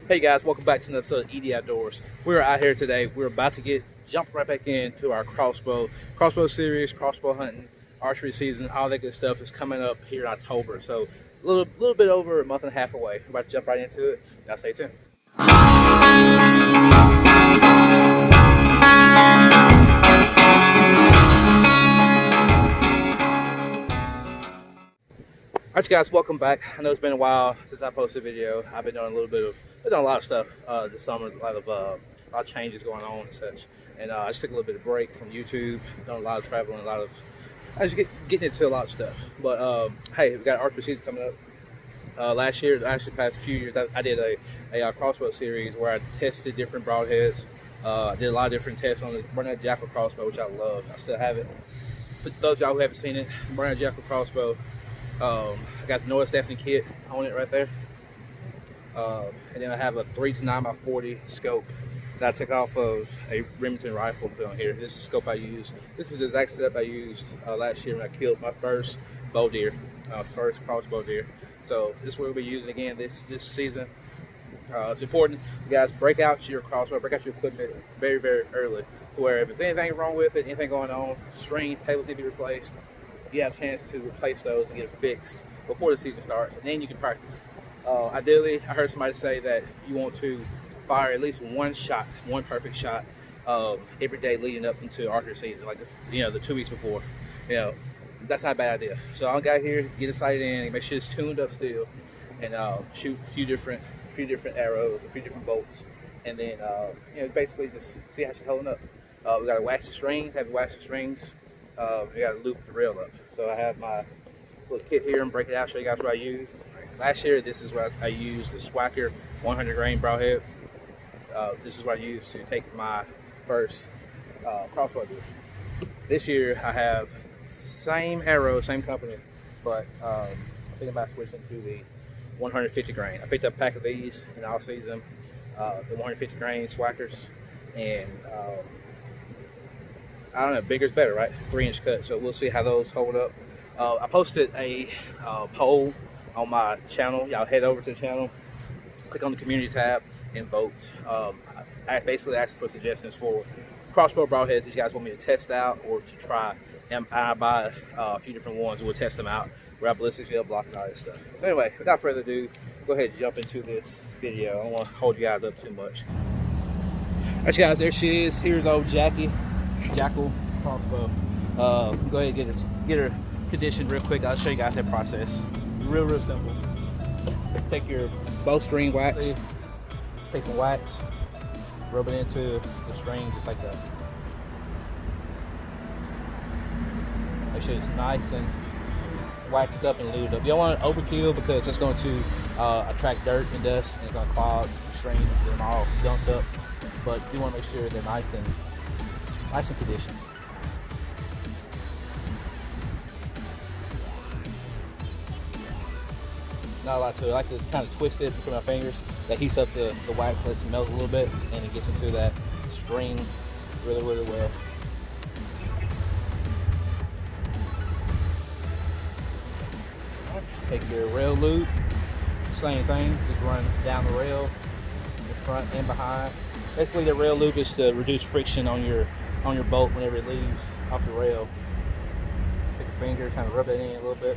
Hey guys, welcome back to another episode of E.D.Outdoors. We're out here today. We're about to jump right back into our crossbow series, crossbow hunting, archery season, all that good stuff is coming up here in October. So a little bit over a month and a half away. We're about to jump right into it. Now stay tuned. Alright guys, welcome back. I know it's been a while since I posted a video. I've been doing a lot of stuff this summer, a lot of changes going on and such. And I just took a little bit of break from YouTube, done a lot of traveling, I was getting into a lot of stuff. But hey, we got archery season coming up. Last year, actually past few years, I did a crossbow series where I tested different broadheads. I did a lot of different tests on the Barrett Jackle Crossbow, which I love. I still have it. For those of y'all who haven't seen it, Barrett Jackle Crossbow. I got the Noah Stephanie kit on it right there, and then I have a 3 to 9x40 scope that I took off of a Remington rifle and put on here. This is the scope I use. This is the exact setup I used last year when I killed my first bow deer, first crossbow deer. So this is what we'll be using again this season. It's important, you guys, break out your crossbow, break out your equipment very, very early, to where if there's anything wrong with it, anything going on, strings, cables need to be replaced, you have a chance to replace those and get it fixed before the season starts, and then you can practice. Ideally, I heard somebody say that you want to fire at least one perfect shot every day leading up into archery season, like the 2 weeks before. That's not a bad idea. So I'll get here, get it sighted in, make sure it's tuned up still, and shoot a few different arrows, a few different bolts, and then basically just see how she's holding up. We got to wax the strings, we got to loop the rail up. So I have my little kit here and break it out, show you guys what I use. Last year, this is what I used, the Swacker 100 grain broadhead. This is what I used to take my first crossbow deer. This year, I have same arrow, same company, but I think I'm about to switch into the 150 grain. I picked up a pack of these in all season, the 150 grain Swackers, and I don't know, bigger's better, right? It's 3-inch cut, so we'll see how those hold up. I posted a poll on my channel. Y'all head over to the channel, click on the community tab, and vote. I basically asked for suggestions for crossbow broadheads that you guys want me to test out or to try. And I buy a few different ones, and we'll test them out. Grab ballistics, gel block, and all that stuff. So anyway, without further ado, go ahead and jump into this video. I don't want to hold you guys up too much. Alright guys, there she is. Here's old Jackal Crossbow. Go ahead and get her conditioned real quick. I'll show you guys that process. Real simple. Take your bowstring wax, take some wax, rub it into the string just like that. Make sure it's nice and waxed up and lubed up. You don't want to overkill because it's going to attract dirt and dust, and it's going to clog the strings and get them all dunked up. But you want to make sure they're nice and conditioned. Not a lot to it. I like to kind of twist it between my fingers. That heats up the wax, lets it melt a little bit, and it gets into that string really, really well. Take your rail loop, same thing, just run down the rail, in front and behind. Basically, the rail loop is to reduce friction on your bolt whenever it leaves off the rail. Take your finger, kind of rub it in a little bit.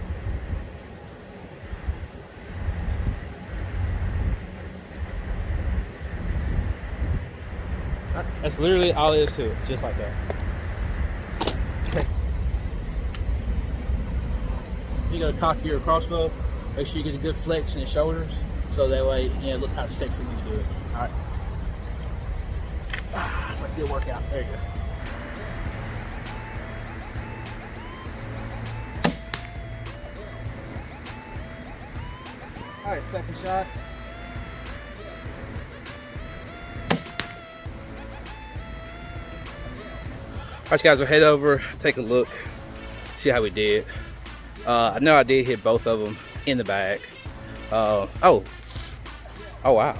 That's literally all it is to it, just like that. Okay. You gotta cock your crossbow. Make sure you get a good flex in the shoulders, so that way it looks kind of sexy when you do it. All right. It's like a good workout. There you go. All right, second shot. Alright guys, we'll head over, take a look, see how we did. I know I did hit both of them in the bag. Oh wow.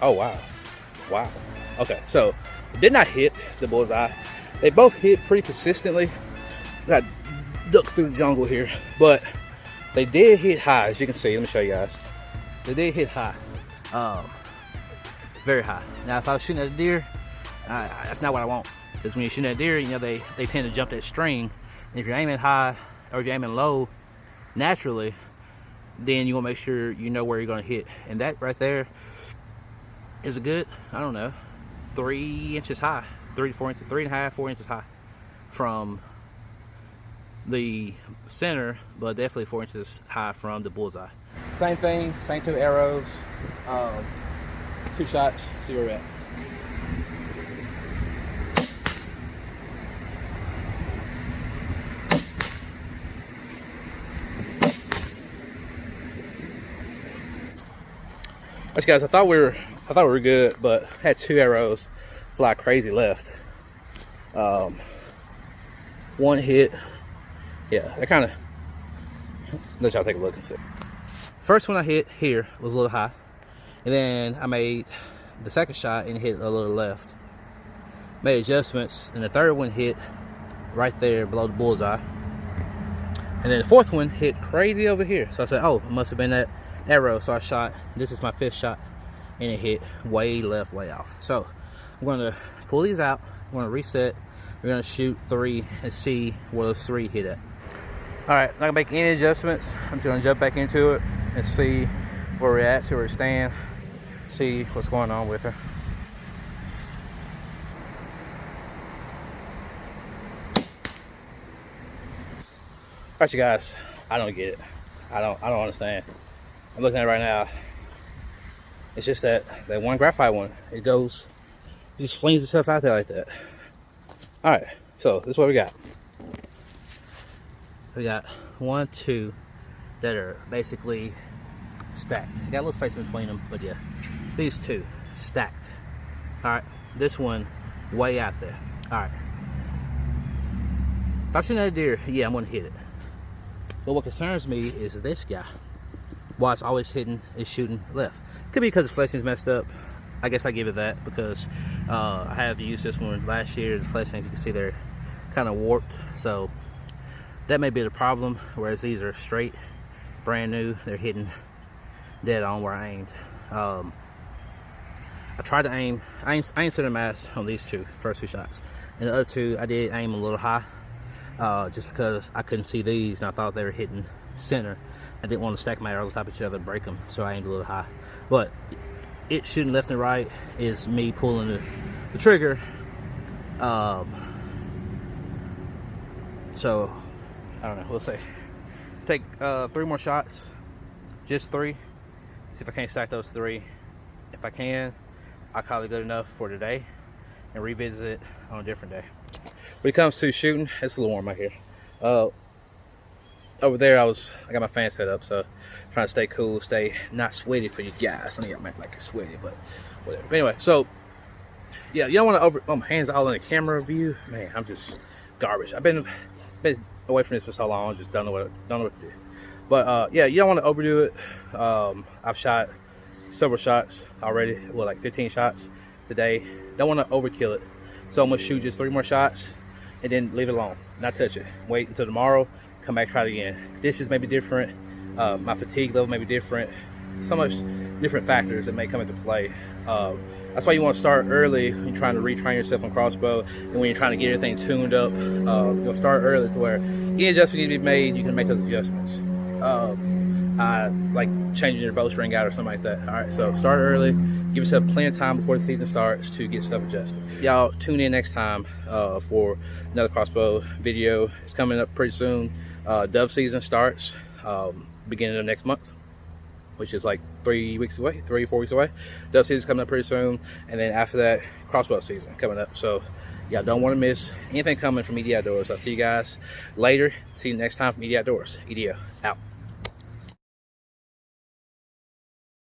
Wow. Okay, so did not hit the bullseye. They both hit pretty consistently. I ducked through the jungle here, but they did hit high, as you can see. Let me show you guys. They did hit high. very high. Now, if I was shooting at a deer, that's not what I want. Because when you're shooting at a deer, you know, they tend to jump that string. And if you're aiming high or if you're aiming low, naturally, then you want to make sure you know where you're going to hit. And that right there is a good, I don't know, 3 inches high, 3 to 4 inches, 3.5, 4 inches high from the center, but definitely 4 inches high from the bullseye. Same thing, same 2 arrows, 2 shots, see where we're at. Alright guys, I thought we were good, but had 2 arrows fly crazy left. One hit, yeah, that kind of, let y'all take a look and see. First one I hit here was a little high, and then I made the second shot and hit a little left. Made adjustments, and the third one hit right there below the bullseye. And then the fourth one hit crazy over here. So I said, oh, it must have been that arrow. So I shot, this is my 5th shot, and it hit way left, way off. So I'm going to pull these out, I'm going to reset, we're going to shoot 3 and see where those 3 hit at. Alright, not going to make any adjustments. I'm just going to jump back into it and see where we're at, see where we stand, see what's going on with her. Alright you guys, I don't get it. I don't understand. I'm looking at it right now. It's just that one graphite one, it just flings itself out there like that. Alright, so this is what we got. We got 1, 2 that are basically stacked. Got a little space in between them, but yeah, these 2 stacked. Alright, this one way out there. Alright, if I'm shooting at a deer, yeah, I'm gonna hit it. But what concerns me is this guy. Why it's always hitting is shooting left. Could be because the fleshing's messed up. I guess I give it that because I have used this one last year. The fleshings, you can see they're kind of warped, so that may be the problem. Whereas these are straight, brand new. They're hitting dead on where I aimed. I tried to aim center mass on these 2 first 2 shots, and the other 2 I did aim a little high, just because I couldn't see these and I thought they were hitting center. I didn't want to stack my arrows on top of each other and break them, so I aimed a little high. But it shooting left and right is me pulling the trigger. So I don't know, we'll see. Take 3 more shots, just 3. See if I can't stack those 3. If I can, I'll call it good enough for today and revisit it on a different day. When it comes to shooting, it's a little warm out here. Over there, I got my fan set up, so trying to stay cool, stay not sweaty for you guys. I think I might like it sweaty, but whatever. Anyway, so yeah, you don't want to my hands all in the camera view. Man, I'm just garbage. I've been away from this for so long, just don't know what to do. But yeah, you don't want to overdo it. I've shot several shots already, well, like 15 shots today. Don't want to overkill it, so I'm gonna shoot just 3 more shots and then leave it alone, not touch it. Wait until tomorrow, come back, try it again. Conditions may be different, my fatigue level may be different, so much different factors that may come into play. That's why you want to start early when you're trying to retrain yourself on crossbow, and when you're trying to get everything tuned up. You'll start early to where any adjustments need to be made, you can make those adjustments. Like changing your bowstring out or something like that. All right, so start early, give yourself plenty of time before the season starts to get stuff adjusted. Y'all tune in next time for another crossbow video. It's coming up pretty soon. Dove season starts beginning of next month, which is like 3 weeks away, 3 or 4 weeks away. Dove season's coming up pretty soon, and then after that, crossbow season coming up. So y'all don't want to miss anything coming from E.D.Outdoors. I'll see you guys later. See you next time from E.D.Outdoors. E.D.O. out.